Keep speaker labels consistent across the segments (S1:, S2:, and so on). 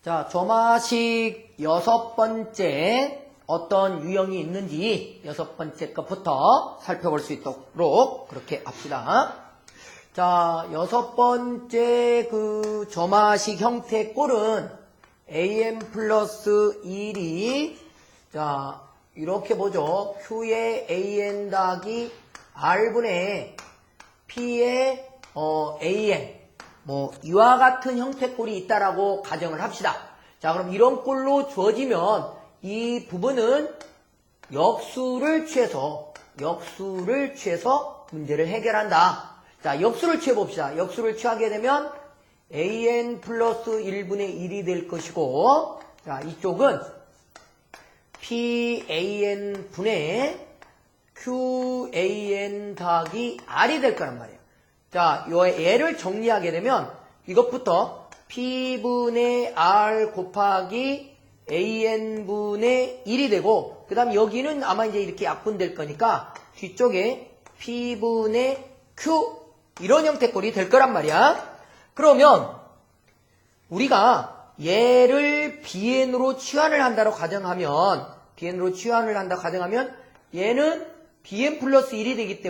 S1: 자, 조마식 6번째 어떤 유형이 있는지 6번째 것부터 살펴볼 수 있도록 그렇게 합시다. 자, 6번째 그 조마식 형태 꼴은 an 플러스 1이 자, 이렇게 보죠. q의 an 더하기 r분의 p의 an 뭐 이와 같은 형태꼴이 있다라고 가정을 합시다. 자, 그럼 이런 꼴로 주어지면 이 부분은 역수를 취해서 문제를 해결한다. 자, 역수를 취해 봅시다. 역수를 취하게 되면 an 플러스 1분의 1이 될 것이고, 자, 이쪽은 pan 분의 qan 더하기 r이 될 거란 말이에요. 자, 요 얘를 정리하게 되면 이것부터 p분의 r 곱하기 an분의 1이 되고, 그 다음 여기는 아마 이제 이렇게 약분될 거니까 뒤쪽에 p분의 q 이런 형태꼴이 될 거란 말이야. 그러면 우리가 얘를 bn으로 치환을 한다고 가정하면 얘는 bn 플러스 1이 되기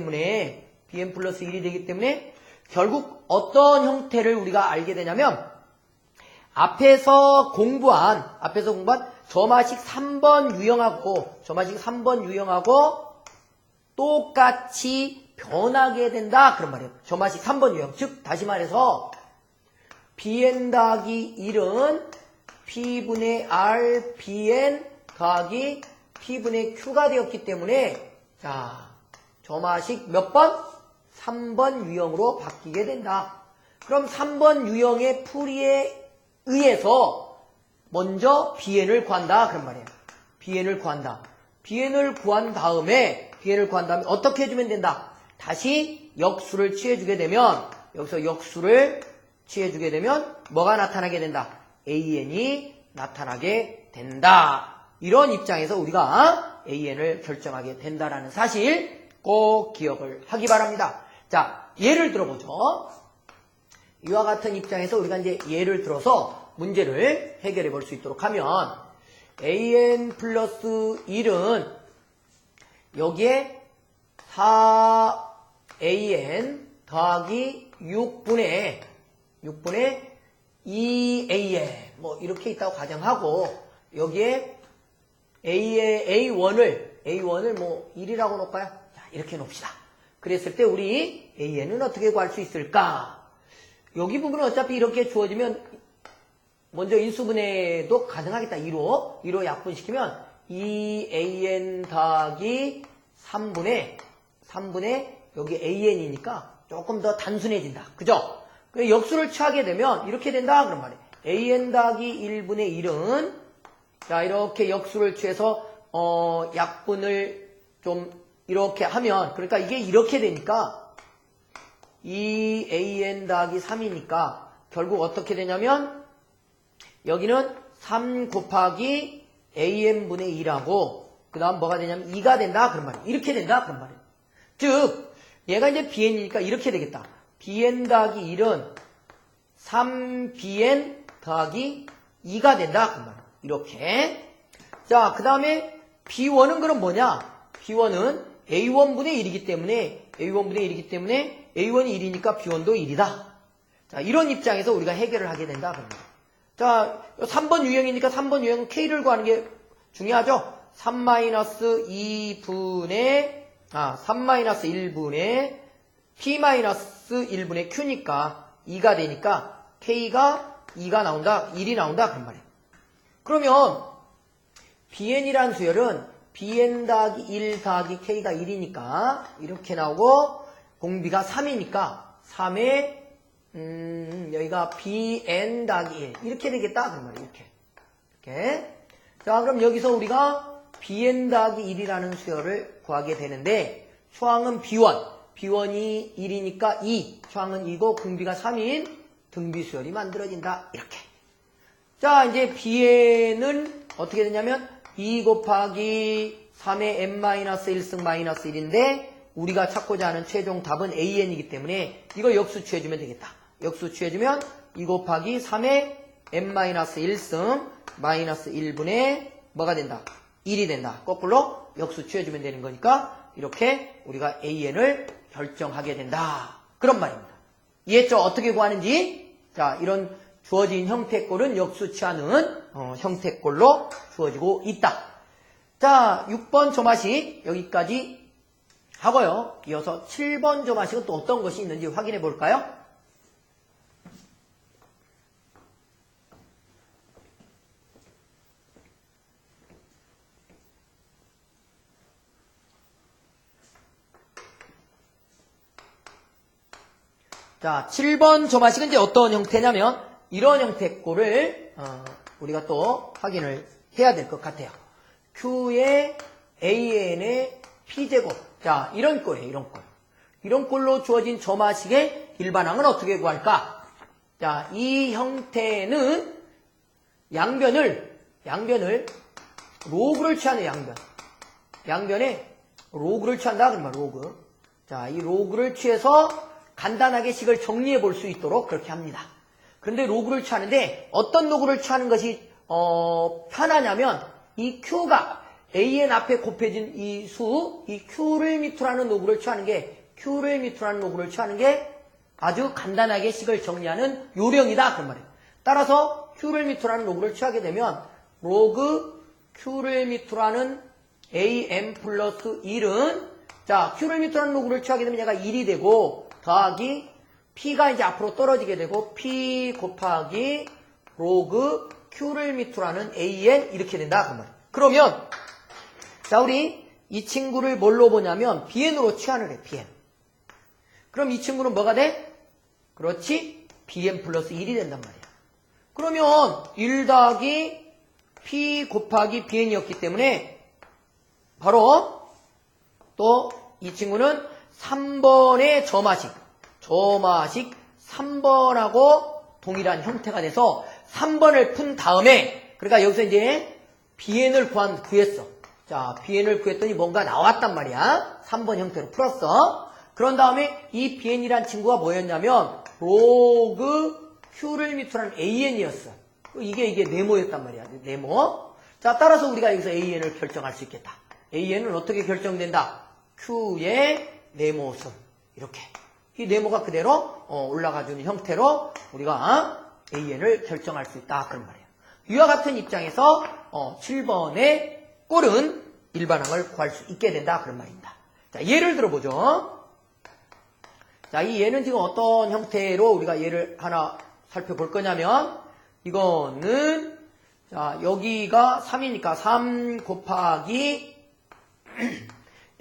S1: 때문에 결국 어떤 형태를 우리가 알게 되냐면 앞에서 공부한 조마식 3번 유형하고 똑같이 변하게 된다 그런 말이에요. 조마식 3번 유형. 즉 다시 말해서 bn 더하기 1은 p분의 r bn 더하기 p분의 q가 되었기 때문에 자, 조마식 몇 번? 3번 유형으로 바뀌게 된다. 그럼 3번 유형의 풀이에 의해서 먼저 bn을 구한다 그런 말이에요. bn을 구한 다음에 어떻게 해주면 된다? 다시 역수를 취해주게 되면 뭐가 나타나게 된다? an이 나타나게 된다. 이런 입장에서 우리가 an을 결정하게 된다라는 사실 꼭 기억을 하기 바랍니다. 자, 예를 들어보죠. 이와 같은 입장에서 우리가 이제 예를 들어서 문제를 해결해 볼 수 있도록 하면 an 플러스 1은 여기에 4an 더하기 6분의 2an 뭐 이렇게 있다고 가정하고 여기에 A1을 뭐 1이라고 놓을까요? 자, 이렇게 놓읍시다. 그랬을 때 우리 AN은 어떻게 구할 수 있을까? 여기 부분은 어차피 이렇게 주어지면 먼저 인수분해도 가능하겠다. 2로 약분시키면 2AN 더하기 3분의 여기 AN이니까 조금 더 단순해진다. 그죠? 역수를 취하게 되면 이렇게 된다. 그런 말이에요. AN 더하기 1분의 1은 자, 이렇게 역수를 취해서 약분을 좀 이렇게 하면 그러니까 이게 이렇게 되니까 2an 더하기 3이니까 결국 어떻게 되냐면 여기는 3 곱하기 an분의 2라고 그 다음 뭐가 되냐면 2가 된다 그런 말이에요. 이렇게 된다 그런 말이에요. 즉 얘가 이제 bn이니까 이렇게 되겠다. bn 더하기 1은 3bn 더하기 2가 된다 그런 말이에요. 이렇게. 자, 그 다음에 b1은 그럼 뭐냐? b1은 a1분의 1이기 때문에 a1이 1이니까 b1도 1이다. 자, 이런 입장에서 우리가 해결을 하게 된다. 그럽니다. 자, 3번 유형이니까 3번 유형은 k를 구하는 게 중요하죠? 3-1분의 p-1분의 q니까 2가 되니까 k가 2가 나온다, 1이 나온다. 그런 말이에요. 그러면 bn이라는 수열은 bn 더하기 1 더하기 k가 1이니까 이렇게 나오고 공비가 3이니까 3에 여기가 bn 더하기 1 이렇게 되겠다. 그 말이에요. 이렇게. 자, 그럼 여기서 우리가 bn 더하기 1이라는 수열을 구하게 되는데 초항은 b1이 1이니까 2 초항은 2고 공비가 3인 등비수열이 만들어진다. 이렇게. 자, 이제 bn은 어떻게 되냐면 2 곱하기 3의 n-1승 마이너스 1인데 우리가 찾고자 하는 최종 답은 an이기 때문에 이걸 역수 취해주면 되겠다. 역수 취해주면 2 곱하기 3의 n-1승 마이너스 1분의 뭐가 된다? 1이 된다. 거꾸로 역수 취해주면 되는 거니까 이렇게 우리가 AN을 결정하게 된다. 그런 말입니다. 이해했죠? 어떻게 구하는지? 자, 이런 주어진 형태꼴은 역수 취하는 형태꼴로 주어지고 있다. 자, 6번 조마식 여기까지 하고요. 이어서 7번 조마식은 또 어떤 것이 있는지 확인해 볼까요? 자, 7번 조마식은 이제 어떤 형태냐면 이런 형태꼴을 우리가 또 확인을 해야 될 것 같아요. Q의 AN의 P제곱. 자, 이런 꼴이에요. 이런 꼴. 이런 꼴로 주어진 조마식의 일반항은 어떻게 구할까? 자, 이 형태는 양변을 로그를 취하는 양변에 로그를 취한다. 그러면 로그. 자, 이 로그를 취해서 간단하게 식을 정리해 볼 수 있도록 그렇게 합니다. 그런데 로그를 취하는데 어떤 로그를 취하는 것이 편하냐면 이 Q가 AN 앞에 곱해진 이 Q를 밑으로 하는 로그를 취하는 게 아주 간단하게 식을 정리하는 요령이다. 그런 말이에요. 따라서 Q를 밑으로 하는 로그를 취하게 되면 로그 Q를 밑으로 하는 AN 플러스 1은 자, Q를 밑으로 하는 로그를 취하게 되면 얘가 1이 되고 더하기 P가 이제 앞으로 떨어지게 되고 P 곱하기 로그 Q를 밑으로 하는 AN 이렇게 된다. 그 말이에요. 그러면 자, 우리 이 친구를 뭘로 보냐면 BN으로 취하는 애, BN. 그럼 이 친구는 뭐가 돼? 그렇지, BN 플러스 1이 된단 말이야. 그러면 1 더하기 P 곱하기 BN이었기 때문에 바로 또 이 친구는 3번의 조마식 3번하고 동일한 형태가 돼서 3번을 푼 다음에 그러니까 여기서 이제 BN을 구했어. 자, BN을 구했더니 뭔가 나왔단 말이야. 3번 형태로 풀었어. 그런 다음에 이 BN이란 친구가 뭐였냐면 로그 Q를 밑으로 하는 AN이었어. 이게 네모였단 말이야. 네모. 자, 따라서 우리가 여기서 AN을 결정할 수 있겠다. AN은 어떻게 결정된다? Q의 네모수. 이렇게. 이 네모가 그대로 올라가주는 형태로 우리가 AN을 결정할 수 있다. 그런 말이에요. 이와 같은 입장에서 7번의 꼴은 일반항을 구할 수 있게 된다. 그런 말입니다. 자, 예를 들어보죠. 자, 이 예는 지금 어떤 형태로 우리가 예를 하나 살펴볼 거냐면 이거는 자, 여기가 3이니까 3 곱하기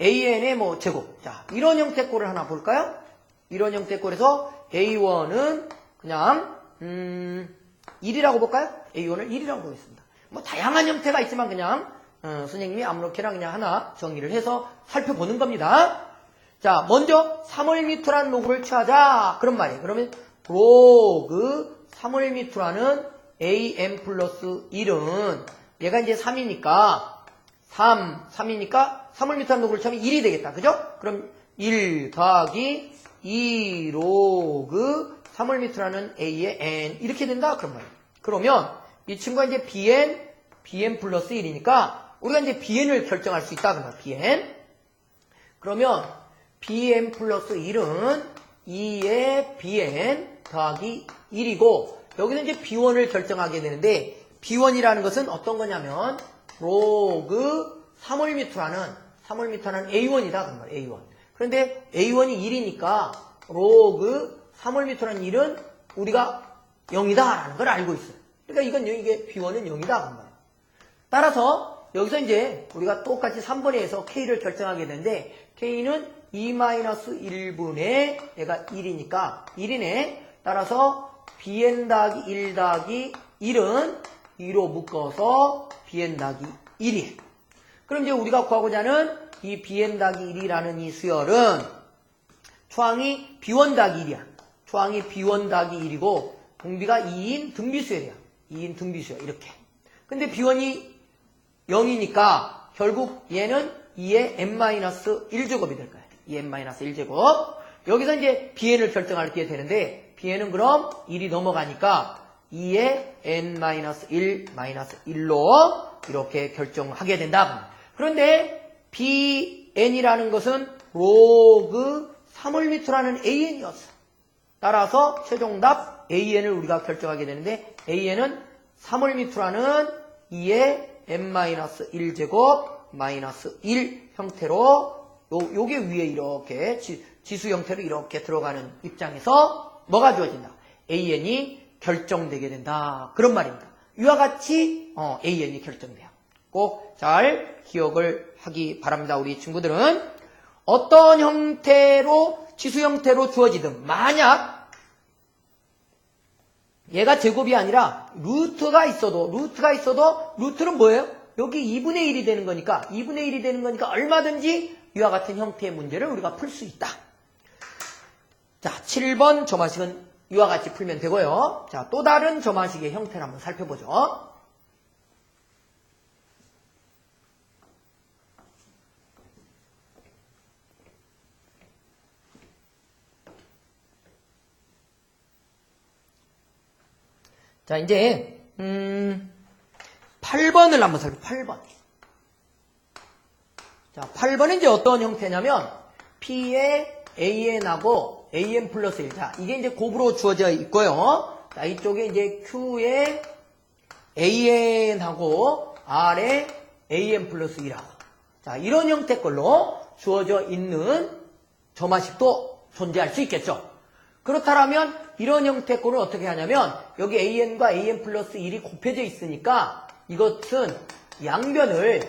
S1: AN의 뭐 제곱. 자, 이런 형태 꼴을 하나 볼까요? 이런 형태 꼴에서 A1은 그냥 1이라고 볼까요? A1을 1이라고 보겠습니다. 뭐 다양한 형태가 있지만 그냥 선생님이 아무렇게나 그냥 하나 정리를 해서 살펴보는 겁니다. 자, 먼저 3월미터라는 로그를 취하자. 그런 말이에요. 그러면 로그 3월미터라는 AN 플러스 1은 얘가 이제 3이니까 3이니까 3월미터라는 로그를 취하면 1이 되겠다. 그죠? 그럼 1 더하기 2 로그 3월미터라는 A의 N 이렇게 된다. 그런 말이에요. 그러면 이 친구가 이제 BN 플러스 1이니까 우리가 이제 BN을 결정할 수 있다. 그런 말이에요. BN. 그러면 BN 플러스 1은 2의 BN 더하기 1이고 여기서 이제 B1을 결정하게 되는데 B1이라는 것은 어떤 거냐면 로그 3월미터라는 A1이다. 그런 말이에요. A1. 그런데 A1이 1이니까 로그 3월미터라는 1은 우리가 0이다라는 걸 알고 있어요. 그러니까 이게 B1은 0이다. 그런 말이에요. 따라서 여기서 이제 우리가 똑같이 3번에서 K를 결정하게 되는데 K는 2-1분의 얘가 1이니까 1이네. 따라서 BN 더하기 1 더하기 1은 2로 묶어서 BN 더하기 1이에요. 그럼 이제 우리가 구하고자 하는 이 BN 더하기 1이라는 이 수열은 초항이 B1 더하기 1이야. 초항이 B1 더하기 1이고 공비가 2인 등비수열이야. 2인 등비수열 이렇게. 근데 B1이 0이니까 결국 얘는 2의 n-1제곱이 될 거야. 2n-1제곱. 여기서 이제 BN을 결정하게 되는데 BN은 그럼 1이 넘어가니까 2의 n-1-1로 이렇게 결정하게 된다. 그런데 bn이라는 것은 로그 3을미터라는 an이었어. 따라서 최종답 an을 우리가 결정하게 되는데 an은 3을미터라는 2의 n-1제곱 마이너스 1 형태로 요게 위에 이렇게 지수 형태로 이렇게 들어가는 입장에서 뭐가 주어진다? an이 결정되게 된다. 그런 말입니다. 이와 같이 an이 결정돼요. 꼭 잘 기억을 하기 바랍니다. 우리 친구들은 어떤 형태로 지수 형태로 주어지든 만약 얘가 제곱이 아니라 루트가 있어도 루트는 뭐예요? 여기 2분의 1이 되는 거니까 2분의 1이 되는 거니까 얼마든지 이와 같은 형태의 문제를 우리가 풀 수 있다. 자, 7번 점화식은 이와 같이 풀면 되고요. 자, 또 다른 점화식의 형태를 한번 살펴보죠. 자, 이제 8번을 한번 살펴볼게요. 8번. 자, 8번은 이제 어떤 형태냐면 P의 AN하고 AN 플러스 1. 자, 이게 이제 곱으로 주어져 있고요. 자, 이쪽에 이제 Q의 AN하고 R의 AN 플러스 1하고. 자, 이런 형태 걸로 주어져 있는 점화식도 존재할 수 있겠죠. 그렇다면 이런 형태 거는 어떻게 하냐면 여기 AN과 AN 플러스 1이 곱해져 있으니까 이것은 양변을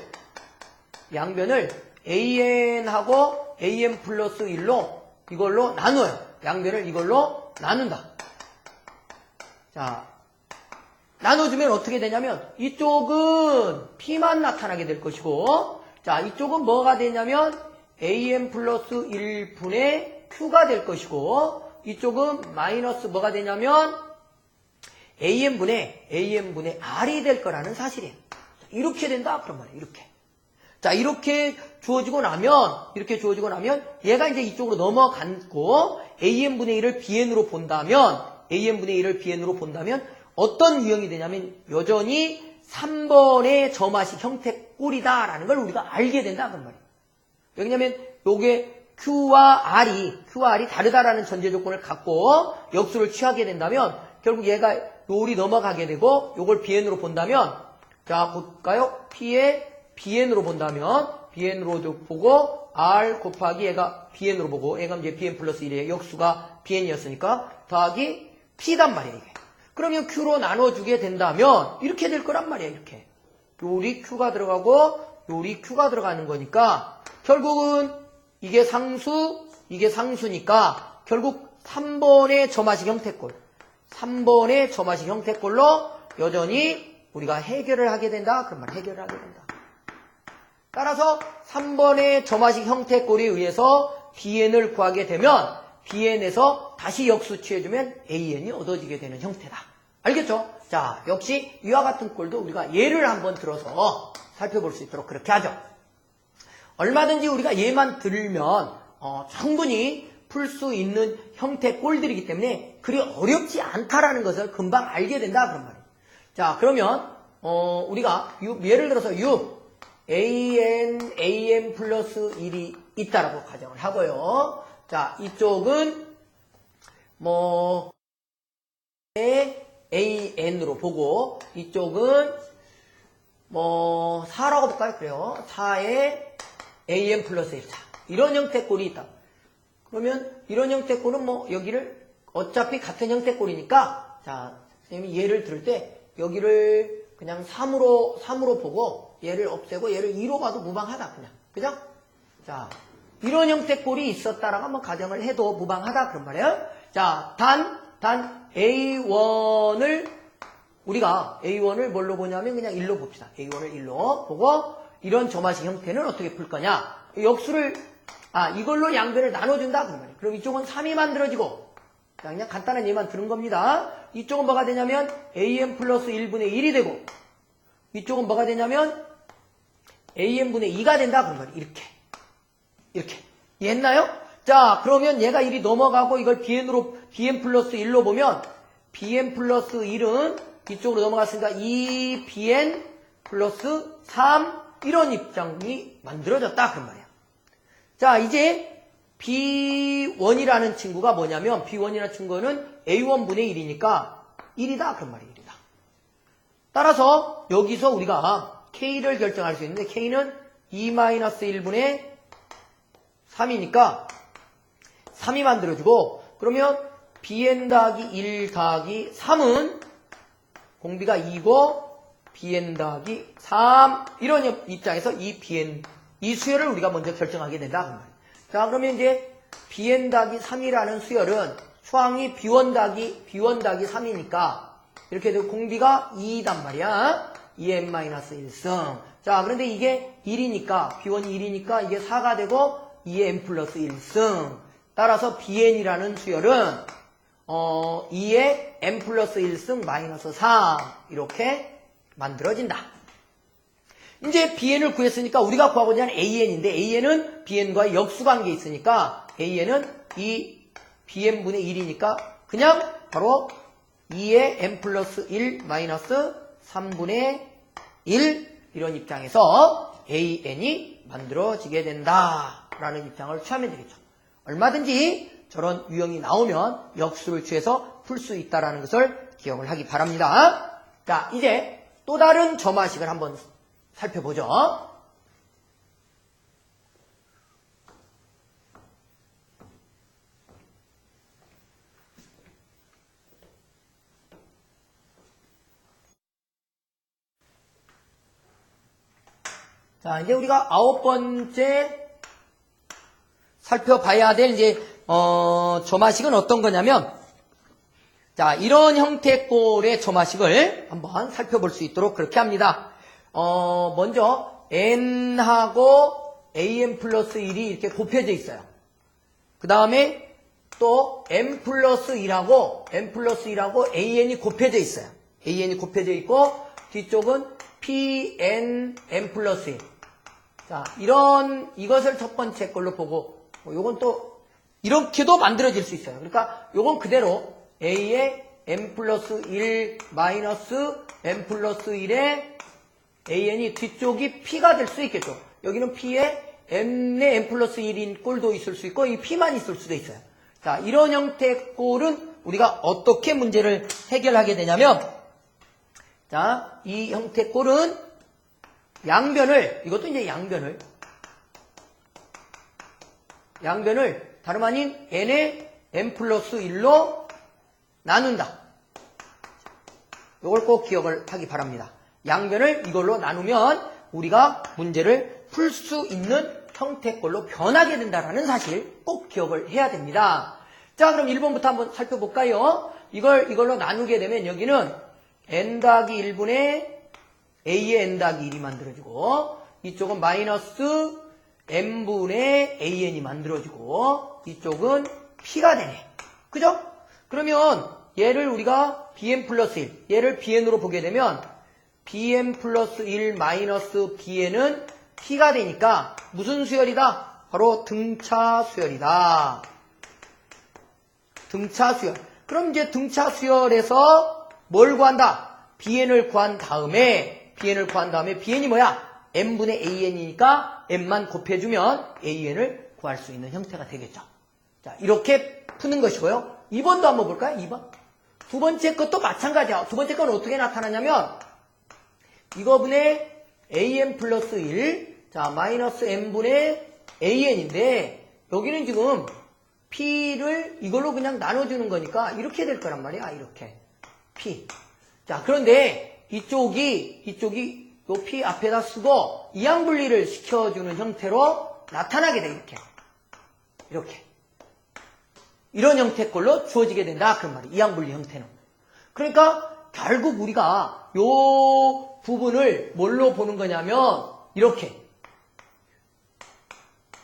S1: AN하고 AN 플러스 1로 이걸로 나눠요. 양변을 이걸로 나눈다. 자, 나눠주면 어떻게 되냐면 이쪽은 P만 나타나게 될 것이고 자, 이쪽은 뭐가 되냐면 AN 플러스 1분의 Q가 될 것이고 이쪽은 마이너스 뭐가 되냐면 AN분의 R이 될 거라는 사실이에요. 이렇게 된다. 그런 말이에요. 이렇게. 자, 이렇게 주어지고 나면 얘가 이제 이쪽으로 넘어갔고 AN분의 1을 BN으로 본다면 어떤 유형이 되냐면 여전히 3번의 점화식 형태 꼴이다라는 걸 우리가 알게 된다. 그런 말이에요. 왜냐면 요게 Q와 R이 다르다라는 전제 조건을 갖고 역수를 취하게 된다면 결국 얘가 롤이 넘어가게 되고 요걸 BN으로 본다면 자 볼까요? P의 BN으로 본다면 BN으로도 보고 R 곱하기 얘가 BN으로 보고 얘가 이제 BN 플러스 1이에요. 역수가 BN이었으니까 더하기 P단 말이에요. 이게. 그러면 Q로 나눠주게 된다면 이렇게 될 거란 말이에요. 이렇게 요리 Q가 들어가고 요리 Q가 들어가는 거니까 결국은 이게 상수니까 결국 3번의 점화식 형태꼴로 여전히 우리가 해결을 하게 된다. 그런 말 해결을 하게 된다. 따라서 3번의 점화식 형태꼴에 의해서 BN을 구하게 되면 BN에서 다시 역수 취해주면 AN이 얻어지게 되는 형태다. 알겠죠? 자, 역시 이와 같은 꼴도 우리가 예를 한번 들어서 살펴볼 수 있도록 그렇게 하죠. 얼마든지 우리가 예만 들면 충분히 풀 수 있는 형태 꼴들이기 때문에 그리 어렵지 않다라는 것을 금방 알게 된다 그런 말이에요. 자, 그러면 우리가 예를 들어서 6 AN 플러스 1이 있다라고 가정을 하고요. 자, 이쪽은 뭐 AN으로 보고 이쪽은 뭐 4라고 볼까요? 그래요. 4에 AN 플러스 1. 자, 이런 형태꼴이 있다. 그러면 이런 형태꼴은 뭐 여기를 어차피 같은 형태꼴이니까 자, 선생님이 예를 들을 때 여기를 그냥 3으로 보고 얘를 없애고 얘를 2로 봐도 무방하다. 그냥. 그죠? 자, 이런 형태꼴이 있었다라고 한번 가정을 해도 무방하다. 그런 말이에요. 자, 단 A1을 우리가 A1을 뭘로 보냐면 그냥 1로 봅시다. A1을 1로 보고 이런 점화식 형태는 어떻게 풀 거냐? 역수를 이걸로 양변을 나눠준다 그런 말이에요. 그럼 이쪽은 3이 만들어지고 그냥 간단한 예만 들은 겁니다. 이쪽은 뭐가 되냐면 AN 플러스 1분의 1이 되고 이쪽은 뭐가 되냐면 AN분의 2가 된다 그런 말이에요. 이렇게 이해했나요? 자, 그러면 얘가 1이 넘어가고 이걸 BN 플러스 1로 보면 bn 플러스 1은 이쪽으로 넘어갔으니까 2bn 플러스 3 이런 입장이 만들어졌다 그런 말이야. 자, 이제 B1이라는 친구가 뭐냐면 B1이라는 친구는 A1분의 1이니까 1이다 그런 말이에요. 1이다. 따라서 여기서 우리가 K를 결정할 수 있는데 K는 2-1분의 3이니까 3이 만들어지고 그러면 bn 더하기 1 더하기 3은 공비가 2고 bn 더하기 3 이런 입장에서 이 수열을 우리가 먼저 결정하게 된다 그 말이에요. 자, 그러면 이제 bn 더하기 3이라는 수열은 수항이 b1 더하기 3이니까 이렇게 되고 공비가 2단 말이야. 2n-1승. 자, 그런데 이게 1이니까 b1이 1이니까 이게 4가 되고 2n 플러스 1승. 따라서 bn이라는 수열은 2의 n 플러스 1승 마이너스 3 이렇게 만들어진다. 이제 bn을 구했으니까 우리가 구하고자 하는 an인데 an은 bn과의 역수관계에 있으니까 an은 이 bn분의 1이니까 그냥 바로 2의 n 플러스 1 마이너스 3분의 1 이런 입장에서 an이 만들어지게 된다라는 입장을 취하면 되겠죠. 얼마든지 저런 유형이 나오면 역수를 취해서 풀 수 있다는 것을 기억을 하기 바랍니다. 자, 이제 또 다른 점화식을 한번 살펴보죠. 자, 이제 우리가 9번째 살펴봐야 될 이제 점화식은 어떤 거냐면, 자, 이런 형태꼴의 점화식을 한번 살펴볼 수 있도록 그렇게 합니다. 먼저 n하고 an 플러스 1이 이렇게 곱해져 있어요. 그 다음에 또 n 플러스 1하고 an이 곱해져 있어요. an이 곱해져 있고 뒤쪽은 pn n 플러스 1. 자, 이것을 첫 번째 걸로 보고, 요건 또, 이렇게도 만들어질 수 있어요. 그러니까, 요건 그대로, a의 n 플러스 1 마이너스 n 플러스 1의 an이 뒤쪽이 p가 될 수 있겠죠. 여기는 p에 n의 n 플러스 1인 꼴도 있을 수 있고, 이 p만 있을 수도 있어요. 자, 이런 형태의 꼴은 우리가 어떻게 문제를 해결하게 되냐면, 자, 이 형태의 꼴은 이것도 이제 양변을 다름 아닌 n의 n 플러스 1로 나눈다. 이걸 꼭 기억을 하기 바랍니다. 양변을 이걸로 나누면 우리가 문제를 풀 수 있는 형태꼴로 변하게 된다는 사실 꼭 기억을 해야 됩니다. 자, 그럼 1번부터 한번 살펴볼까요? 이걸로 나누게 되면 여기는 n 더하기 1분의 a의 n 더하기 1이 만들어지고 이쪽은 마이너스 n분의 an이 만들어지고 이쪽은 p가 되네. 그죠? 그러면 얘를 우리가 bn 플러스 1, 얘를 bn으로 보게 되면 bn 플러스 1 마이너스 bn은 p가 되니까 무슨 수열이다? 바로 등차 수열이다. 등차 수열. 그럼 이제 등차 수열에서 뭘 구한다? bn을 구한 다음에 bn이 뭐야? n분의 an이니까 n만 곱해주면 an을 구할 수 있는 형태가 되겠죠. 자, 이렇게 푸는 것이고요. 2번도 한번 볼까요? 2번. 두 번째 것도 마찬가지야. 두 번째 건 어떻게 나타나냐면 이거분의 an 플러스 1, 자, 마이너스 n분의 an인데 여기는 지금 p를 이걸로 그냥 나눠주는 거니까 이렇게 될 거란 말이야. 이렇게. p. 자, 그런데 이쪽이 요 p 앞에다 쓰고 이항분리를 시켜주는 형태로 나타나게 돼. 이렇게. 이런 형태꼴로 주어지게 된다. 그런 말이에요. 이항분리 형태는. 그러니까 결국 우리가 요 부분을 뭘로 보는 거냐면 이렇게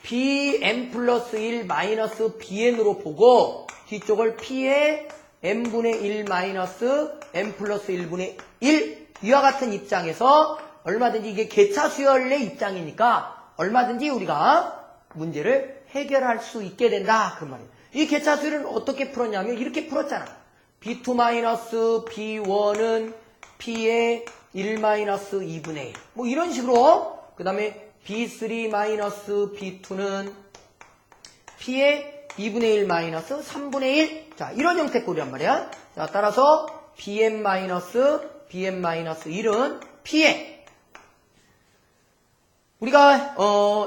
S1: bn 플러스 1 마이너스 bn으로 보고 뒤쪽을 p의 n분의 1 마이너스 n 플러스 1분의 1 이와 같은 입장에서 얼마든지 이게 개차 수열의 입장이니까 얼마든지 우리가 문제를 해결할 수 있게 된다. 그런 말이에요. 이 개차 수열은 어떻게 풀었냐면 이렇게 풀었잖아. B2-B1은 P의 1-2분의 1. 뭐 이런 식으로. 그 다음에 B3-B2는 P의 2분의 1-3분의 1. 자, 이런 형태 꼴이란 말이야. 자, 따라서 BN-1은 P의 우리가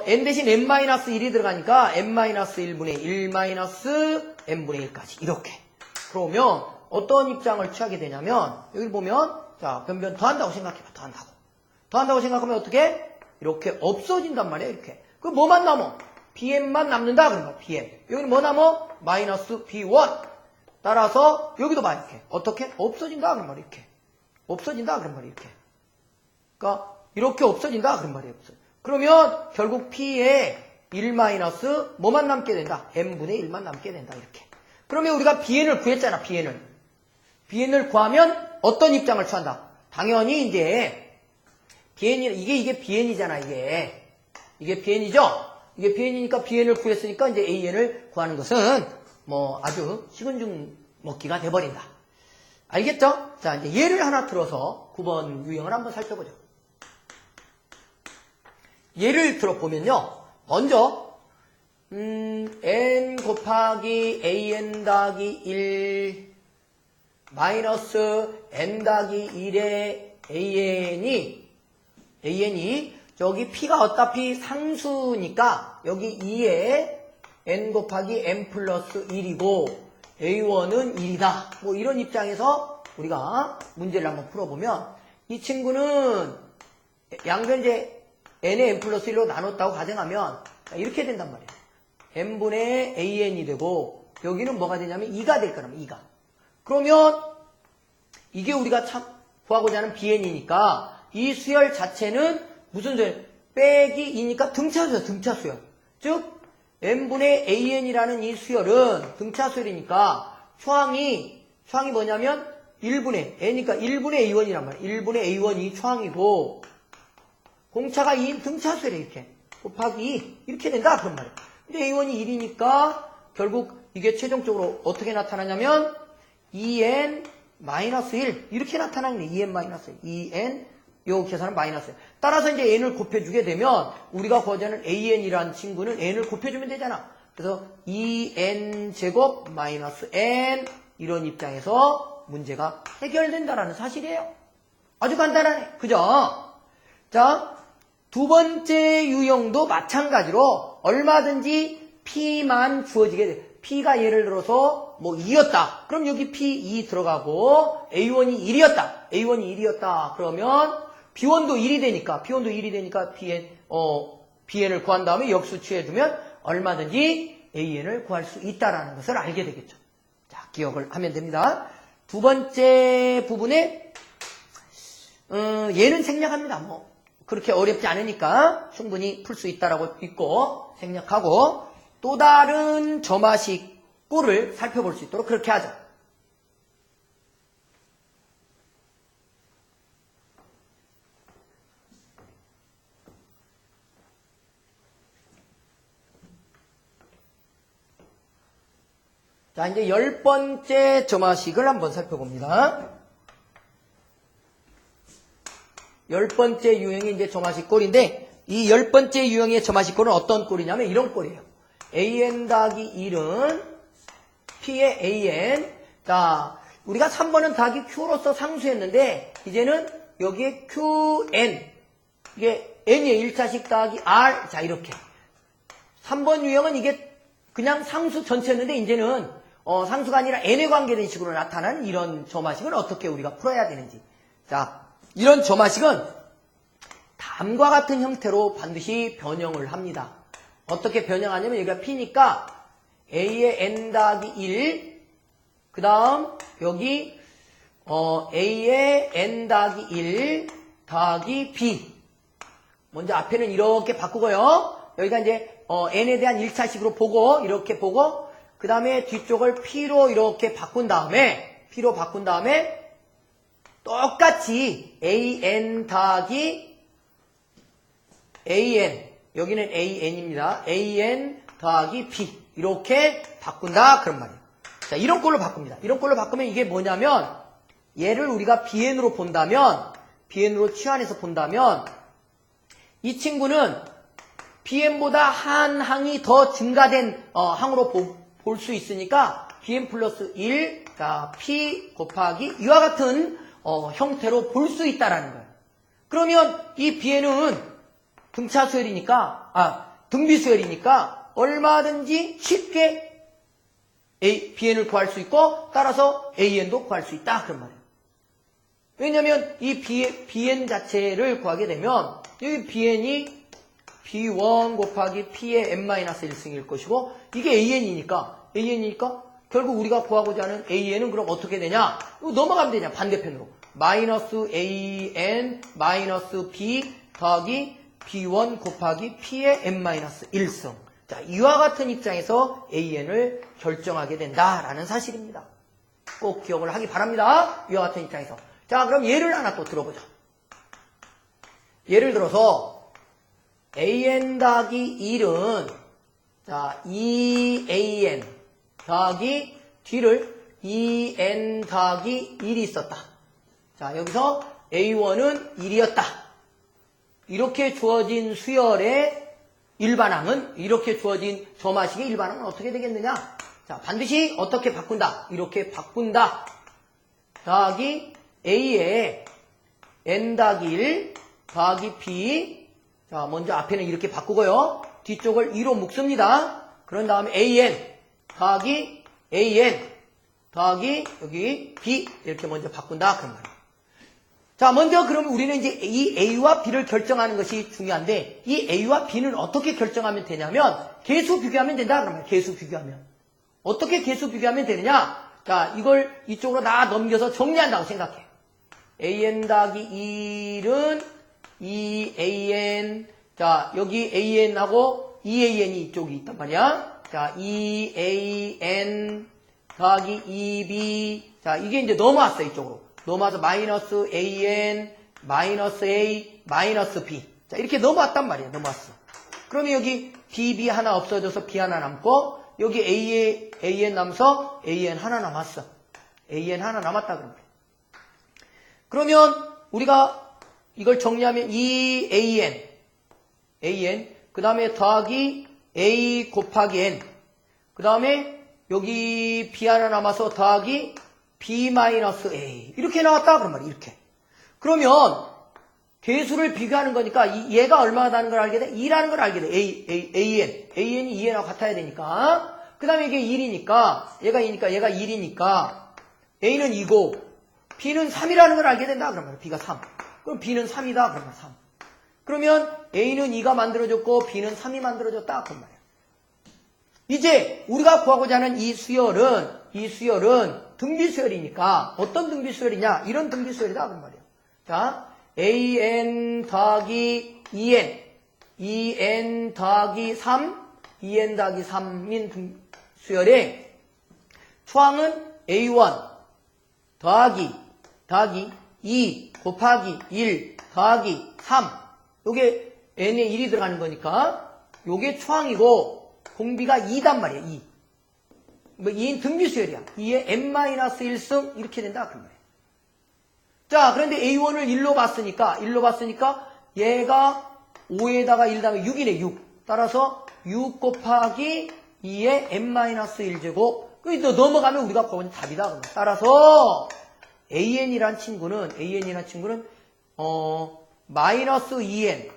S1: n 대신 n-1이 들어가니까 n-1분의 1-n분의 1까지 이렇게. 그러면 어떤 입장을 취하게 되냐면 여기 보면 자 변변 더한다고 생각해봐. 더한다고 생각하면 어떻게? 이렇게 없어진단 말이야. 이렇게. 그럼 뭐만 남어? bn만 남는다 그런 거야. bn. 여기는 뭐 남어? 마이너스 b1. 따라서 여기도 봐 이렇게. 어떻게? 없어진다 그런 말이야. 이렇게. 없어진다 그런 말이야. 이렇게. 그러니까 이렇게 없어진다 그런 말이에요. 그러면 결국 P에 1 마이너스 뭐만 남게 된다? n분의 1만 남게 된다. 이렇게. 그러면 우리가 BN을 구했잖아. BN을 구하면 어떤 입장을 취한다? 당연히 이제 이게 BN이잖아. 이게 BN이죠? 이게 BN이니까 BN을 구했으니까 이제 AN을 구하는 것은 뭐 아주 식은 죽 먹기가 돼버린다. 알겠죠? 자, 이제 예를 하나 들어서 9번 유형을 한번 살펴보죠. 예를 들어보면요. 먼저 n 곱하기 an 더하기 1 마이너스 n 더하기 1의 an이 저기 p가 어차피 상수니까 여기 2에 n 곱하기 n 플러스 1이고 a1은 1이다. 뭐 이런 입장에서 우리가 문제를 한번 풀어보면 이 친구는 양변제 n의 n 플러스 1로 나눴다고 가정하면 이렇게 된단 말이에요. n분의 an이 되고 여기는 뭐가 되냐면 2가 될 거라면 2가. 그러면 이게 우리가 구하고자 하는 bn이니까 이 수열 자체는 무슨 수열? 빼기 2니까 등차수열. 즉 n분의 an이라는 이 수열은 등차수열이니까 초항이 뭐냐면 1분의 n이니까 1분의 a1이란 말이에요. 1분의 a1이 초항이고 공차가 2인 등차수열에 이렇게 곱하기 2 이렇게 된다 그런 말이에요. 근데 a1이 1이니까 결국 이게 최종적으로 어떻게 나타나냐면 2n-1 이렇게 나타나는 거예요. 2n-1 2n 요 계산은 마이너스. 따라서 이제 n을 곱해주게 되면 우리가 구하자는 an이라는 친구는 n을 곱해주면 되잖아. 그래서 2n 제곱 마이너스 n 이런 입장에서 문제가 해결된다라는 사실이에요. 아주 간단하네. 그죠? 자, 두 번째 유형도 마찬가지로 얼마든지 P만 주어지게 돼. P가 예를 들어서 뭐 2였다. 그럼 여기 P2 들어가고 A1이 1이었다. A1이 1이었다. 그러면 B1도 1이 되니까 BN을 구한 다음에 역수 취해주면 얼마든지 AN을 구할 수 있다라는 것을 알게 되겠죠. 자, 기억을 하면 됩니다. 두 번째 부분에 얘는 생략합니다. 뭐 그렇게 어렵지 않으니까 충분히 풀 수 있다라고 믿고 생략하고 또 다른 점화식 꼴을 살펴볼 수 있도록 그렇게 하죠. 자, 이제 10번째 점화식을 한번 살펴봅니다. 10번째 유형이 이제 점화식 꼴인데 이 10번째 유형의 점화식 꼴은 어떤 꼴이냐면 이런 꼴이에요. an 더하기 1은 p의 an. 자, 우리가 3번은 더하기 q로서 상수했는데 이제는 여기에 qn 이게 n의 1차식 더하기 r. 자, 이렇게 3번 유형은 이게 그냥 상수 전체였는데 이제는 상수가 아니라 n에 관계된 식으로 나타나는 이런 점화식을 어떻게 우리가 풀어야 되는지. 자, 이런 점화식은 다음과 같은 형태로 반드시 변형을 합니다. 어떻게 변형하냐면 여기가 p니까 a의 n 더하기 1, 그 다음 여기 a의 n 더하기 1 더하기 b. 먼저 앞에는 이렇게 바꾸고요. 여기가 이제 n에 대한 1차식으로 보고 이렇게 보고 그 다음에 뒤쪽을 p로 이렇게 바꾼 다음에 똑같이 an 더하기 an 여기는 an입니다. an 더하기 b 이렇게 바꾼다 그런 말이에요. 자, 이런 꼴로 바꿉니다. 이런 꼴로 바꾸면 이게 뭐냐면 얘를 우리가 BN으로 본다면 BN으로 치환해서 본다면 이 친구는 BN보다 한 항이 더 증가된 항으로 볼 수 있으니까 BN 플러스 1, 자, P 곱하기 이와 같은 형태로 볼 수 있다라는 거예요. 그러면 이 BN은 등차 수열이니까, 등비 수열이니까 얼마든지 쉽게 BN을 구할 수 있고 따라서 AN도 구할 수 있다 그런 말이에요. 왜냐면 이 BN 자체를 구하게 되면 여기 BN이 B1 곱하기 P의 n-1승일 것이고 이게 AN이니까 결국 우리가 구하고자 하는 AN은 그럼 어떻게 되냐? 이거 넘어가면 되냐? 반대편으로. 마이너스 AN 마이너스 B 더하기 B1 곱하기 P의 n-1승. 자, 이와 같은 입장에서 AN을 결정하게 된다라는 사실입니다. 꼭 기억을 하기 바랍니다. 이와 같은 입장에서. 자, 그럼 예를 하나 또 들어보자. 예를 들어서 AN 더하기 1은 자, 2AN 더하기 뒤를 2N 더하기 1이 있었다. 자, 여기서 A1은 1이었다. 이렇게 주어진 수열의 일반항은, 이렇게 주어진 점화식의 일반항은 어떻게 되겠느냐? 자, 반드시 어떻게 바꾼다? 이렇게 바꾼다. 더하기 A에 N 더하기 1 더하기 B. 자, 먼저 앞에는 이렇게 바꾸고요. 뒤쪽을 2로 묶습니다. 그런 다음에 AN 더하기 AN 더하기 여기 B 이렇게 먼저 바꾼다. 그런 말이에요. 자, 먼저 그러면 우리는 이제 이 A와 B를 결정하는 것이 중요한데 이 A와 B는 어떻게 결정하면 되냐면 개수 비교하면 된다. 그러면 개수 비교하면. 어떻게 개수 비교하면 되느냐? 자, 이걸 이쪽으로 다 넘겨서 정리한다고 생각해. AN 더하기 1은 2AN. 자, 여기 AN하고 2AN이 이쪽이 있단 말이야. 자, 2AN 더하기 2B. 자, 이게 이제 넘어왔어, 이쪽으로. 넘어와서 마이너스 AN, 마이너스 A, 마이너스 B. 자, 이렇게 넘어왔단 말이야, 넘어왔어. 그러면 여기 BB 하나 없어져서 B 하나 남고, 여기 AN 남아서 AN 하나 남았어. AN 하나 남았다, 그러면. 그러면 우리가 이걸 정리하면 2AN, 그 다음에 더하기 A 곱하기 N, 그 다음에 여기 B 하나 남아서 더하기 B-A 이렇게 나왔다 그런 말이에요. 이렇게. 그러면 개수를 비교하는 거니까 얘가 얼마다는 걸 알게 돼? 2라는 걸 알게 돼. AN이 2N하고 같아야 되니까. 그 다음에 이게 1이니까 얘가 1이니까 A는 2고 B는 3이라는 걸 알게 된다 그런 말이에요. B가 3. 그럼 B는 3이다 그러면 3. 그러면 A는 2가 만들어졌고 B는 3이 만들어졌다 그런 말이에요. 이제 우리가 구하고자 하는 이 수열은 등비수열이니까 어떤 등비수열이냐? 이런 등비수열이다 그런 말이에요. 자, AN 더하기 2N, 2N 더하기 3, 2N 더하기 3인 수열의 초항은 A1 더하기 2 곱하기 1 더하기 3. 요게 N에 1이 들어가는 거니까 요게 초항이고 공비가 2단 말이야. 2. 뭐 2인 등비수열이야. 2의 n-1승 이렇게 된다 그 말이에요. 자, 그런데 A1을 1로 봤으니까 얘가 5에다가 1 다음에 6이네. 6. 따라서 6 곱하기 2의 n-1제곱. 또 넘어가면 우리가 구하는 답이다. 따라서 AN이란 친구는 마이너스 2N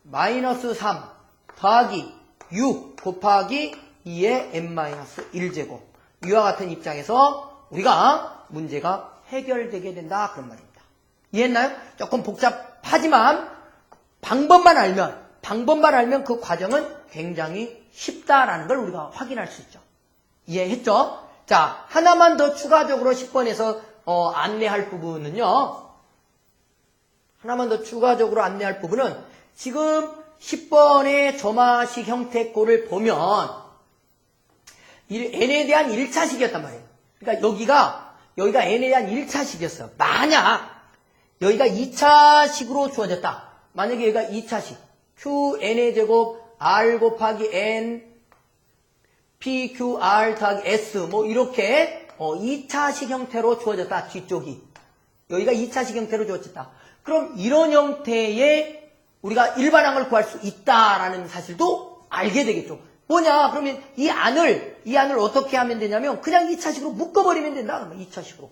S1: 마이너스 3 더하기 6 곱하기 2의 n-1제곱. 이와 같은 입장에서 우리가 문제가 해결되게 된다 그런 말입니다. 이해했나요? 조금 복잡하지만 방법만 알면 그 과정은 굉장히 쉽다라는 걸 우리가 확인할 수 있죠. 이해했죠? 자, 하나만 더 추가적으로 10번에서 안내할 부분은요. 지금 10번의 점화식 형태꼴을 보면 n에 대한 1차식이었단 말이에요. 그러니까 여기가 n에 대한 1차식이었어요. 만약 여기가 2차식으로 주어졌다. 만약에 여기가 2차식 qn의 제곱 r 곱하기 n PQR 더하기 S 뭐 이렇게 2차식 형태로 주어졌다. 뒤쪽이. 여기가 2차식 형태로 주어졌다. 그럼 이런 형태의 우리가 일반항을 구할 수 있다라는 사실도 알게 되겠죠. 뭐냐? 그러면 이 안을 어떻게 하면 되냐면 그냥 2차식으로 묶어버리면 된다. 그러면 2차식으로.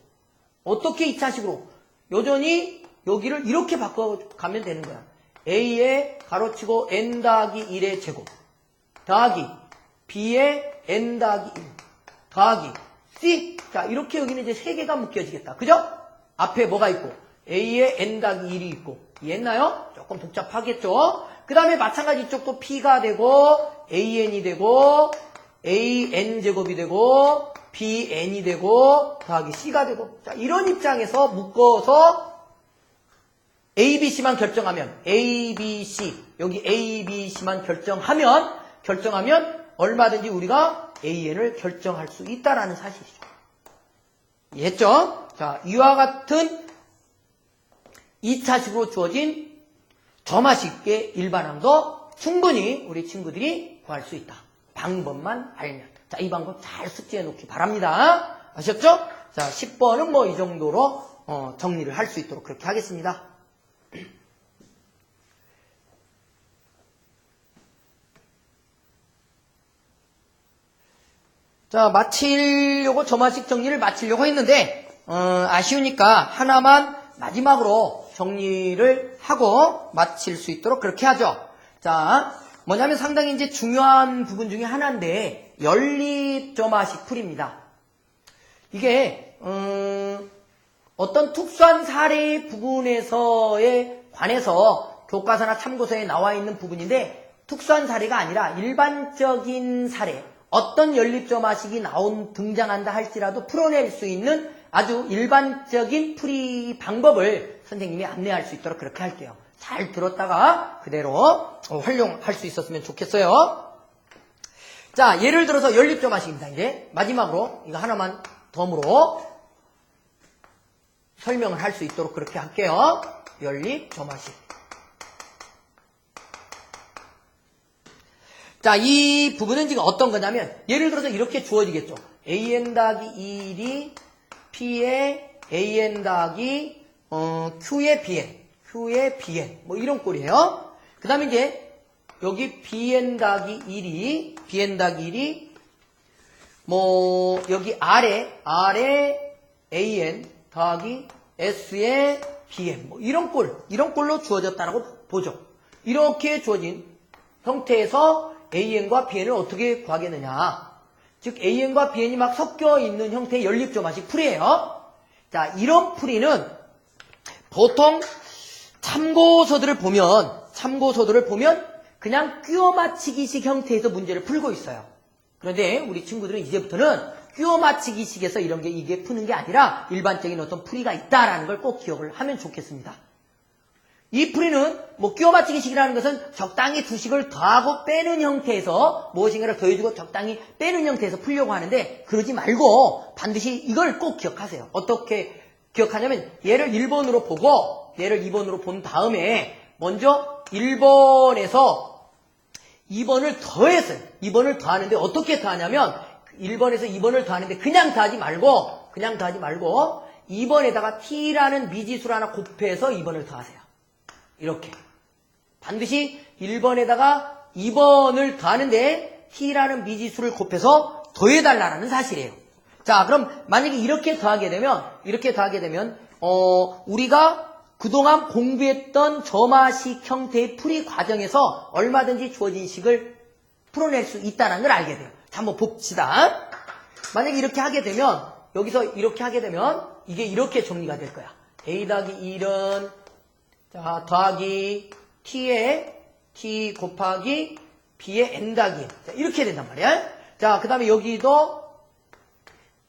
S1: 어떻게 2차식으로? 여전히 여기를 이렇게 바꿔가면 되는 거야. A에 가로치고 N 더하기 1의 제곱 더하기 B에 N 더하기 1 더하기 C. 자, 이렇게 여기는 이제 3개가 묶여지겠다. 그죠? 앞에 뭐가 있고 A에 N 더하기 1이 있고 이해했나요? 조금 복잡하겠죠? 그 다음에 마찬가지 이쪽도 P가 되고 AN이 되고 AN 제곱이 되고 BN이 되고 더하기 C가 되고 자, 이런 입장에서 묶어서 ABC만 결정하면 ABC 여기 ABC만 결정하면 얼마든지 우리가 AN을 결정할 수 있다라는 사실이죠. 이해했죠? 자, 이와 같은 2차식으로 주어진 점화식의 일반항도 충분히 우리 친구들이 구할 수 있다. 방법만 알면. 자, 이 방법 잘 숙지해 놓기 바랍니다. 아셨죠? 자, 10번은 뭐 이 정도로 정리를 할 수 있도록 그렇게 하겠습니다. 자, 점화식 정리를 마치려고 했는데, 아쉬우니까 하나만 마지막으로 정리를 하고 마칠 수 있도록 그렇게 하죠. 자, 뭐냐면 상당히 이제 중요한 부분 중에 하나인데, 연립점화식 풀이입니다. 이게, 어떤 특수한 사례 부분에서에 관해서 교과서나 참고서에 나와 있는 부분인데, 특수한 사례가 아니라 일반적인 사례, 어떤 연립점화식이 등장한다 할지라도 풀어낼 수 있는 아주 일반적인 풀이 방법을 선생님이 안내할 수 있도록 그렇게 할게요. 잘 들었다가 그대로 활용할 수 있었으면 좋겠어요. 자, 예를 들어서 연립점화식입니다. 이제 마지막으로 이거 하나만 덤으로 설명을 할 수 있도록 그렇게 할게요. 연립점화식. 자, 이 부분은 지금 어떤 거냐면 예를 들어서 이렇게 주어지겠죠. AN 더하기 1이 P에 AN 더하기 Q에 BN 뭐 이런 꼴이에요. 그 다음에 이제 여기 BN 더하기 1이 뭐 여기 아래 AN 더하기 S에 BN 뭐 이런 꼴로 주어졌다라고 보죠. 이렇게 주어진 형태에서 AN과 BN을 어떻게 구하겠느냐. 즉 AN과 BN이 막 섞여 있는 형태의 연립점화식 풀이에요. 자, 이런 풀이는 보통 참고서들을 보면 그냥 끼워 맞추기식 형태에서 문제를 풀고 있어요. 그런데 우리 친구들은 이제부터는 끼워 맞추기식에서 이게 푸는 게 아니라 일반적인 어떤 풀이가 있다라는 걸 꼭 기억을 하면 좋겠습니다. 이 풀이는 뭐 끼워 맞추기식이라는 것은 적당히 두 식을 더하고 빼는 형태에서 무엇인가를 더해주고 적당히 빼는 형태에서 풀려고 하는데 그러지 말고 반드시 이걸 꼭 기억하세요. 어떻게 기억하냐면 얘를 1번으로 보고 얘를 2번으로 본 다음에 먼저 1번에서 2번을 더했어요. 2번을 더하는데 어떻게 더하냐면 1번에서 2번을 더하는데 그냥 더하지 말고 2번에다가 t라는 미지수를 하나 곱해서 2번을 더하세요. 이렇게 반드시 1번에다가 2번을 더하는데 t라는 미지수를 곱해서 더해달라는 사실이에요. 자, 그럼 만약에 이렇게 더하게 되면 우리가 그동안 공부했던 점화식 형태의 풀이 과정에서 얼마든지 주어진 식을 풀어낼 수 있다는 걸 알게 돼요. 자, 한번 봅시다. 만약에 이렇게 하게 되면 여기서 이렇게 하게 되면 이게 이렇게 정리가 될 거야. a 더하기 1은 자, 더하기 t에 t 곱하기 b에 n 더하기 1. 자, 이렇게 된단 말이야. 자, 그 다음에 여기도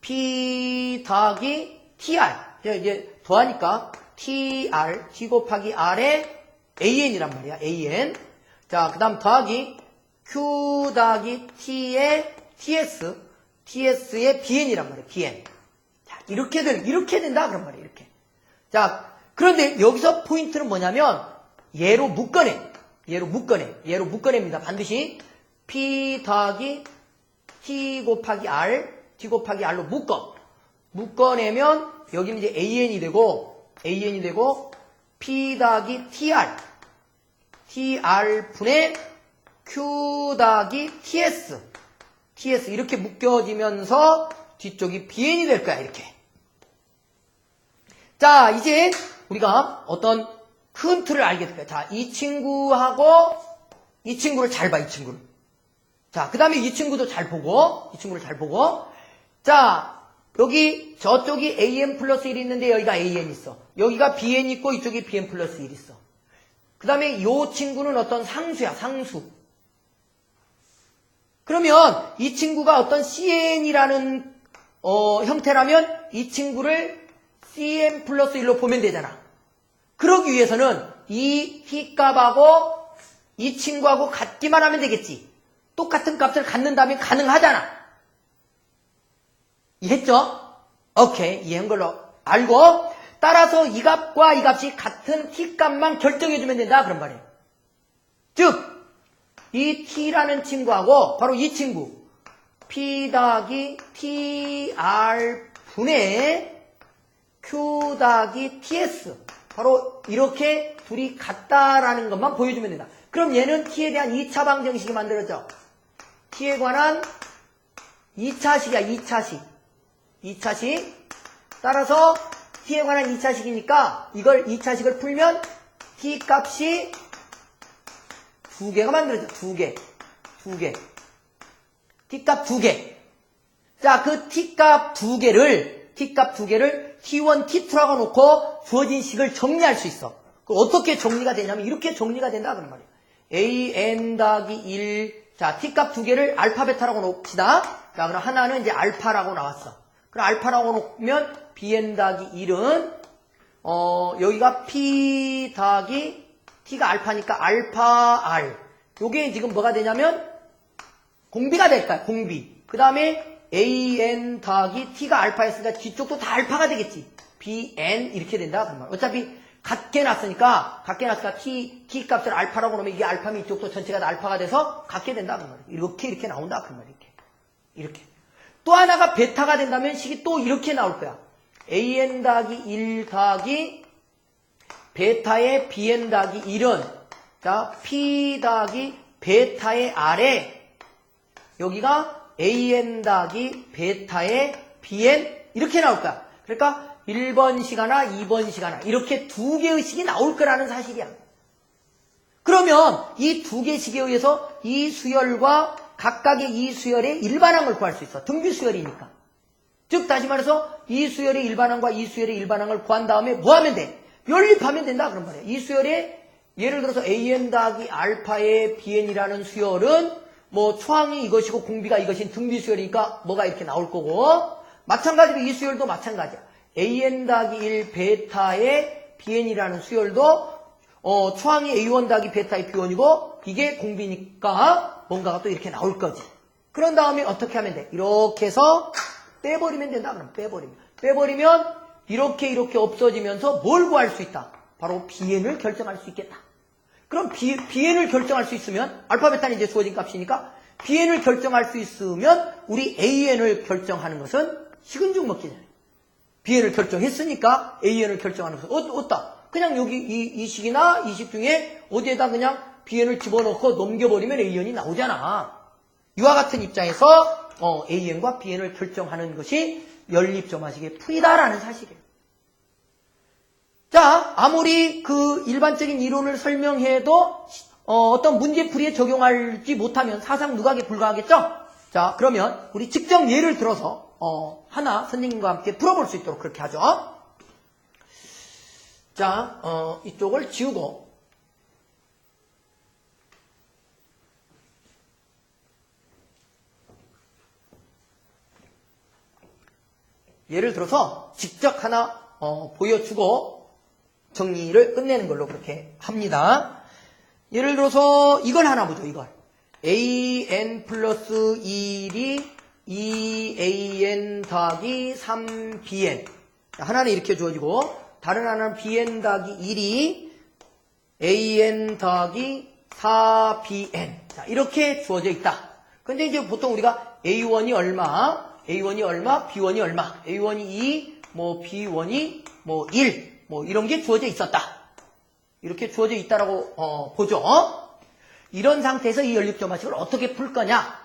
S1: p 더하기 tr. 이제 더하니까 t 곱하기 r에 an이란 말이야. an. 자, 그 다음 더하기 q 더하기 t에 ts에 bn이란 말이야. bn. 자, 이렇게 된다. 그런 말이야. 이렇게. 자, 그런데 여기서 포인트는 뭐냐면 얘로 묶어냅니다. 반드시 p 더하기 t 곱하기 r로 묶어내면 여기는 이제 an이 되고 p 더하기 tr 분의 q 더하기 ts 이렇게 묶여지면서 뒤쪽이 bn이 될 거야, 이렇게. 자, 이제 우리가 어떤 큰 틀을 알게 될 거야. 자, 이 친구하고 이 친구를 잘 봐, 이 친구를. 자, 그 다음에 이 친구도 잘 보고, 자, 여기 저쪽이 an 플러스 1이 있는데 여기가 an 있어. 여기가 bn 있고 이쪽이 bn 플러스 1 있어. 그 다음에 이 친구는 어떤 상수야, 상수. 그러면 이 친구가 어떤 cn이라는 형태라면 이 친구를 cn 플러스 1로 보면 되잖아. 그러기 위해서는 이 t값하고 이 친구하고 같기만 하면 되겠지. 똑같은 값을 갖는다면 가능하잖아. 이해했죠? 오케이, 이해한 걸로 알고, 따라서 이 값과 이 값이 같은 t값만 결정해주면 된다, 그런 말이에요. 즉, 이 t라는 친구하고 바로 이 친구 p 더하기 tr 분의 q 더하기 ts, 바로 이렇게 둘이 같다라는 것만 보여주면 된다. 그럼 얘는 t에 대한 2차 방정식이 만들어져. t에 관한 2차식이야, 2차식. 따라서 t에 관한 2차식이니까 이걸 2차식을 풀면 t 값이 두 개가 만들어져. 두 개. t값 두 개. 자, 그 t값 두 개를 t1, t2라고 놓고 주어진 식을 정리할 수 있어. 그 어떻게 정리가 되냐면 이렇게 정리가 된다 그런 말이에요. an 더하기 1. 자, t값 두 개를 알파, 베타라고 놓읍시다. 자, 그럼 하나는 이제 알파라고 나왔어. 그럼 알파라고 놓으면 bn 더하기 1은 여기가 p 더하기 t가 알파니까 알파 r. 요게 지금 뭐가 되냐면 공비가 될까요? 공비. 그 다음에 an 더하기 t가 알파였으니까 뒤쪽도 다 알파가 되겠지. bn 이렇게 된다 그런 말. 어차피 같게 놨으니까 t 값을 알파라고 놓으면 이게 알파면 이쪽도 전체가 다 알파가 돼서 같게 된다 그런 말이에요. 이렇게 나온다 그런 말이에요. 이렇게. 또 하나가 베타가 된다면 식이 또 이렇게 나올 거야. an 더하기 1 더하기 베타의 bn 더하기 1은 자, p 더하기 베타의 r에 여기가 an 더하기 베타의 bn 이렇게 나올 거야. 그러니까 1번식 하나, 2번식 하나 이렇게 두 개의 식이 나올 거라는 사실이야. 그러면 이 두 개의 식에 의해서 이 수열과 각각의 이 수열의 일반항을 구할 수 있어. 등비 수열이니까. 즉 다시 말해서 이 수열의 일반항과 이 수열의 일반항을 구한 다음에 뭐 하면 돼? 연립하면 된다 그런 말이야. 이 수열의 예를 들어서 an 더하기 알파의 bn이라는 수열은 뭐 초항이 이것이고 공비가 이것인 등비 수열이니까 뭐가 이렇게 나올 거고, 마찬가지로 이 수열도 마찬가지야. an 더하기 1 베타의 bn이라는 수열도 초항이 a1 더하기 베타의 b1이고 이게 공비니까 뭔가가 또 이렇게 나올 거지. 그런 다음에 어떻게 하면 돼? 이렇게 해서 빼버리면 된다. 그럼 빼버리면 이렇게 없어지면서 뭘 구할 수 있다? 바로 bn을 결정할 수 있겠다. 그럼 bn을 결정할 수 있으면 알파, 베타는 이제 주어진 값이니까 bn을 결정할 수 있으면 우리 an을 결정하는 것은 식은 죽 먹기잖아요. bn을 결정했으니까 an을 결정하는 것은 어디다? 그냥 여기 이 식이나 이 식 중에 어디에다 그냥 bn을 집어넣고 넘겨버리면 an이 나오잖아. 이와 같은 입장에서 an과 bn을 결정하는 것이 연립점화식의 풀이다라는 사실이에요. 자, 아무리 그 일반적인 이론을 설명해도 어떤 문제풀이에 적용하지 못하면 사상 누각에 불과하겠죠? 자, 그러면 우리 직접 예를 들어서 하나 선생님과 함께 풀어볼 수 있도록 그렇게 하죠. 자, 이쪽을 지우고 예를 들어서 직접 하나 보여주고 정리를 끝내는 걸로 그렇게 합니다. 예를 들어서 이걸 하나 보죠. 이걸 an 플러스 1이 2an 더하기 3bn 하나는 이렇게 주어지고 다른 하나는 bn 더하기 1이 an 더하기 4bn 자, 이렇게 주어져 있다. 근데 이제 보통 우리가 A1이 얼마, A1이 얼마, B1이 얼마, A1이 2, 뭐 B1이 뭐 1, 뭐 이런 게 주어져 있었다. 이렇게 주어져 있다라고 보죠. 이런 상태에서 이 연립점화식을 어떻게 풀 거냐?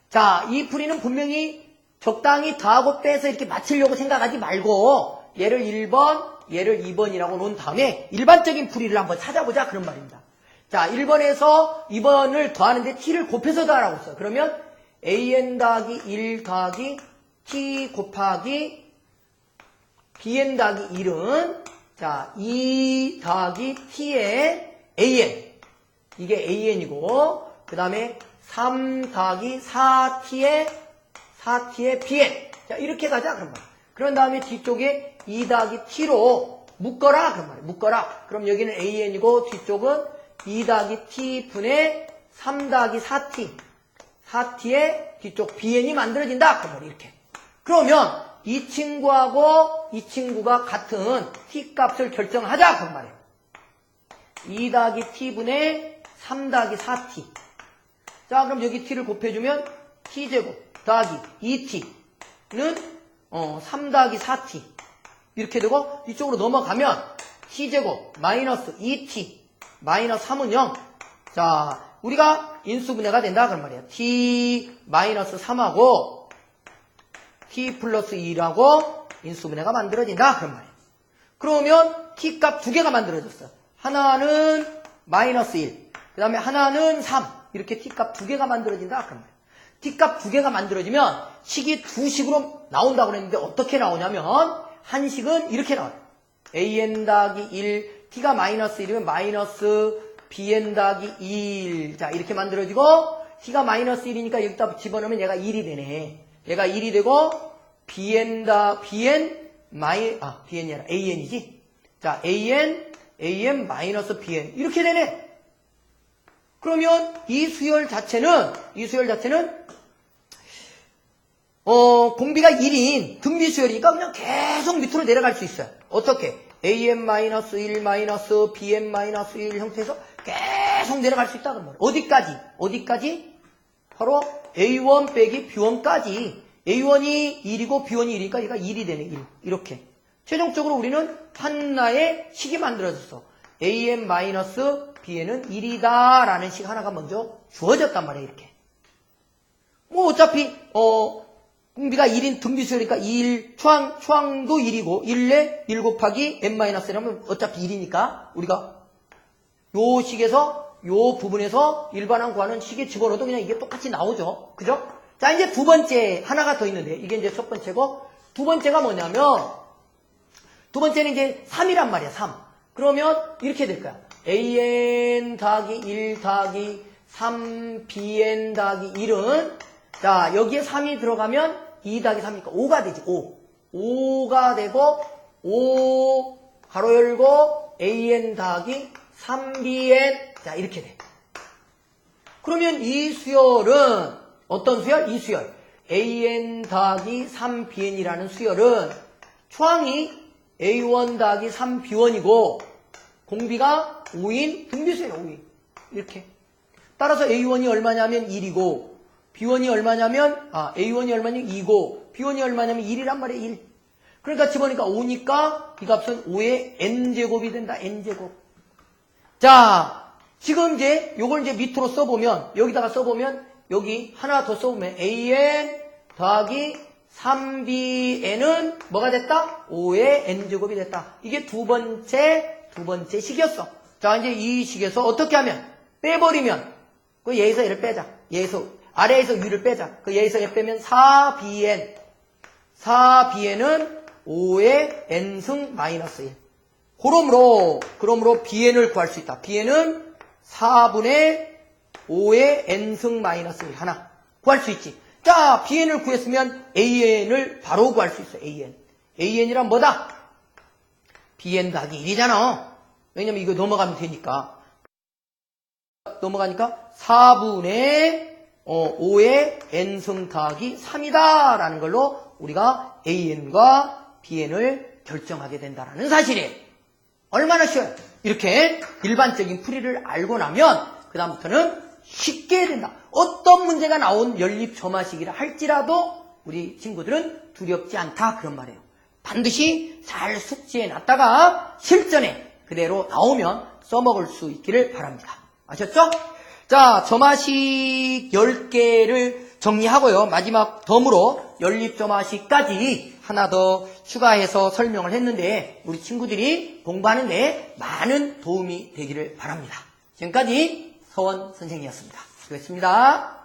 S1: 자, 이 풀이는 분명히 적당히 더하고 빼서 이렇게 맞추려고 생각하지 말고 얘를 1번, 얘를 2번이라고 놓은 다음에 일반적인 풀이를 한번 찾아보자 그런 말입니다. 자, 1번에서 2번을 더하는데 t를 곱해서 더하라고 했어요. 그러면 an 더하기 1 더하기 t 곱하기 bn 더하기 1은 자, 2 더하기 t의 an 이게 an이고 그 다음에 3 더하기 4t의 bn 자, 이렇게 가자 그런 말이에요. 그런 다음에 뒤쪽에 2 더하기 t로 묶어라 그런 말이에요. 묶어라. 그럼 여기는 an이고 뒤쪽은 2 더하기 t분의 3 더하기 4t의 뒤쪽 bn이 만들어진다 그런 말이에요. 이렇게. 그러면 이 친구하고 이 친구가 같은 t 값을 결정하자 그런 말이에요. 2 더하기 t분의 3 더하기 4t 자, 그럼 여기 t를 곱해주면 t제곱 더하기 2t는 3 더하기 4t 이렇게 되고 이쪽으로 넘어가면 t제곱 마이너스 2t 마이너스 3은 0 자, 우리가 인수분해가 된다 그런 말이에요. t 마이너스 3하고 t 플러스 2라고 인수분해가 만들어진다 그런 말이에요. 그러면 t 값 두 개가 만들어졌어요. 하나는 마이너스 1 그 다음에 하나는 3 이렇게 t 값 두 개가 만들어진다 그런 말이에요. t 값 두 개가 만들어지면 식이 두 식으로 나온다고 그랬는데 어떻게 나오냐면 한 식은 이렇게 나와요. an 더하기 1 t가 마이너스 1이면 마이너스 bn 더하기 1 자 이렇게 만들어지고 t가 마이너스 1이니까 여기다 집어넣으면 얘가 1이 되네. 얘가 1이 되고 bn이 아니라 an이지. 자 an 마이너스 bn 이렇게 되네. 그러면 이 수열 자체는 공비가 1인 등비 수열이니까 그냥 계속 밑으로 내려갈 수 있어요. 어떻게? an-1 bn-1 형태에서 계속 내려갈 수 있다. 그런 말이에요. 어디까지? 바로 a1 빼기 b1까지. a1이 1이고 b1이 1이니까 얘가 1이 되네. 1. 이렇게. 최종적으로 우리는 하나의 식이 만들어졌어. an-bn은 1이다 라는 식 하나가 먼저 주어졌단 말이에요. 이렇게. 뭐 어차피 공비가 1인 등비수열이니까 1 초항도 1이고 1에 1 곱하기 n-1하면 어차피 1이니까 우리가 요 식에서 요 부분에서 일반항 구하는 식에 집어넣어도 그냥 이게 똑같이 나오죠. 그죠? 자, 이제 두 번째 하나가 더 있는데 이게 이제 첫 번째고 두 번째가 뭐냐면 두 번째는 이제 3이란 말이야. 3. 그러면 이렇게 될 거야. an 더하기 1 더하기 3bn 더하기 1은 자, 여기에 3이 들어가면 2 더하기 3이니까 5가 되지. 5가 되고 5 가로 열고 an 더하기 3bn 자, 이렇게 돼. 그러면 이 수열은 어떤 수열? 이 수열. an 더하기 3bn이라는 수열은 초항이 a1 더하기 3b1이고 공비가 5인 등비수열이야. 5인. 이렇게. 따라서 a1이 얼마냐면 1이고 b1이 얼마냐면 a1이 얼마냐면 2고 b1이 얼마냐면 1이란 말이야. 1. 그러니까 집어넣으니까 5니까 이 값은 5의 n제곱이 된다. n제곱. 자, 지금 이제 요걸 이제 밑으로 써보면 여기다가 써보면 여기 하나 더 써보면 an 더하기 3bn은 뭐가 됐다? 5의 n제곱이 됐다. 이게 두 번째 식이었어. 자, 이제 이 식에서 어떻게 하면 빼버리면 그 얘에서 얘를 빼자. 얘에서 아래에서 위를 빼자. 그 얘에서 얘 빼면 4bn. 4bn은 5의 n승 마이너스 1. 그러므로 bn을 구할 수 있다. bn은 4분의 5의 n승 마이너스 1 하나 구할 수 있지. 자, bn을 구했으면 an을 바로 구할 수 있어. an이란 뭐다? bn 더하기 1이잖아. 왜냐면 이거 넘어가면 되니까. 넘어가니까 4분의 5의 n승 더하기 3이다 라는 걸로 우리가 an과 bn을 결정하게 된다라는 사실이에요. 얼마나 쉬워요. 이렇게 일반적인 풀이를 알고 나면 그 다음부터는 쉽게 된다. 어떤 문제가 나온 연립 점화식이라 할지라도 우리 친구들은 두렵지 않다. 그런 말이에요. 반드시 잘 숙지해 놨다가 실전에 그대로 나오면 써먹을 수 있기를 바랍니다. 아셨죠? 자, 점화식 10개를 정리하고요. 마지막 덤으로 연립 점화식까지 하나 더 추가해서 설명을 했는데 우리 친구들이 공부하는데 많은 도움이 되기를 바랍니다. 지금까지 서원 선생님이었습니다. 수고했습니다.